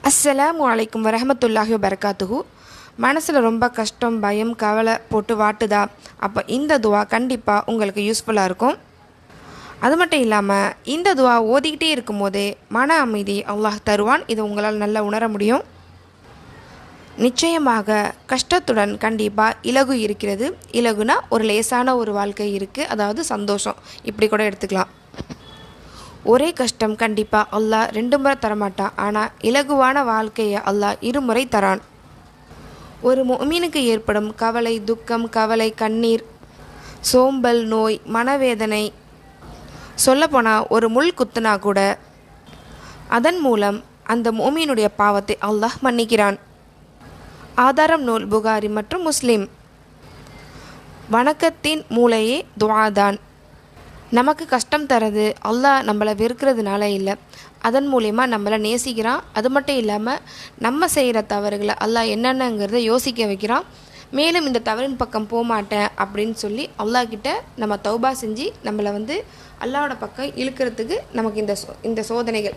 அஸ்ஸலாமு அலைக்கும் வரஹமத்துல்லாஹி வபரகாத்துஹு. மனசில் ரொம்ப கஷ்டம், பயம், கவலை போட்டு வாட்டுதா? அப்போ இந்த துவா கண்டிப்பாக உங்களுக்கு யூஸ்ஃபுல்லாக இருக்கும். அது மட்டும் இல்லாமல் இந்த துவா ஓதிக்கிட்டே இருக்கும்போதே மன அமைதி அல்லாஹ் தருவான். இதை உங்களால் நல்லா உணர முடியும். நிச்சயமாக கஷ்டத்துடன் கண்டிப்பாக இலகு இருக்கிறது. இலகுனா ஒரு லேசான ஒரு வாழ்க்கை இருக்குது, அதாவது சந்தோஷம், இப்படி கூட எடுத்துக்கலாம். ஒரே கஷ்டம் கண்டிப்பாக அல்லாஹ் 2 முறை தரமாட்டான். ஆனால் இலகுவான வாழ்க்கையை அல்லாஹ் 2 முறை தரான். ஒரு முஃமினுக்கு ஏற்படும் கவலை, துக்கம், கவலை, கண்ணீர், சோம்பல், நோய், மனவேதனை, சொல்லப்போனால் ஒரு முள் குத்துனா கூட அதன் மூலம் அந்த முஃமினுடைய பாவத்தை அல்லாஹ் மன்னிக்கிறான். ஆதாரம் நூல் புகாரி மற்றும் முஸ்லிம். வணக்கத்தின் மூளையே துஆதான். நமக்கு கஷ்டம் தரது அல்லாஹ் நம்மளை வெறுக்கிறதுனால இல்லை, அதன் மூலயமா நம்மளை நேசிக்கிறான். அது மட்டும் இல்லாமல் நம்ம செய்கிற தவறுகளை அல்லாஹ் என்னென்னங்கிறத யோசிக்க வைக்கிறான். மேலும் இந்த தவறின் பக்கம் போகமாட்டேன் அப்படின்னு சொல்லி அல்லாஹ்கிட்ட நம்ம தௌபா செஞ்சு நம்மளை அல்லாஹோட பக்கம் இழுக்கிறதுக்கு நமக்கு இந்த சோதனைகள்,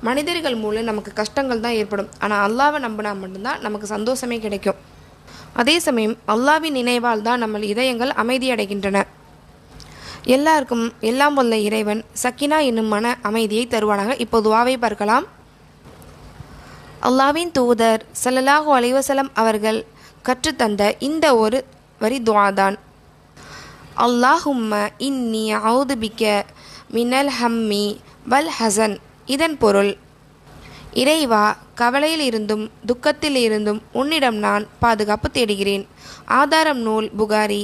மனிதர்கள் மூலம் நமக்கு கஷ்டங்கள் தான் ஏற்படும். ஆனால் அல்லாஹ்வை நம்பினா மட்டும்தான் நமக்கு சந்தோஷமே கிடைக்கும். அதே சமயம் அல்லாஹ்வின் நினைவால் தான் நம்ம இதயங்கள் அமைதியடைகின்றன. எல்லாருக்கும் எல்லாம் வல்ல இறைவன் சக்கினா என்னும் மன அமைதியை தருவானாக. இப்போ துஆவை பார்க்கலாம். அல்லாஹ்வின் தூதர் ஸல்லல்லாஹு அலைஹி வஸல்லம் அவர்கள் கற்றுத்தந்த இந்த ஒரு வரி துஆதான். அல்லாஹும்ம இன்னி அஊது பிக்க மினல் ஹம்மி வல் ஹசன். இதன் பொருள், இறைவா, கவலையில் இருந்தும் துக்கத்தில் இருந்தும் உன்னிடம் நான் பாதுகாப்பு தேடுகிறேன். ஆதாரம் நூல் புகாரி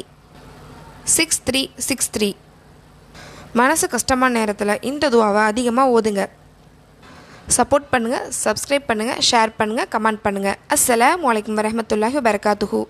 6363. மனசு கஷ்டமான நேரத்தில் இந்த துவாவை அதிகமாக ஓதுங்க. சப்போர்ட் பண்ணுங்கள், சப்ஸ்கிரைப் பண்ணுங்கள், ஷேர் பண்ணுங்கள், கமெண்ட் பண்ணுங்கள். அஸ்ஸலாமு அலைக்கும் வரஹ்மத்துல்லாஹி வபரகாத்துஹு.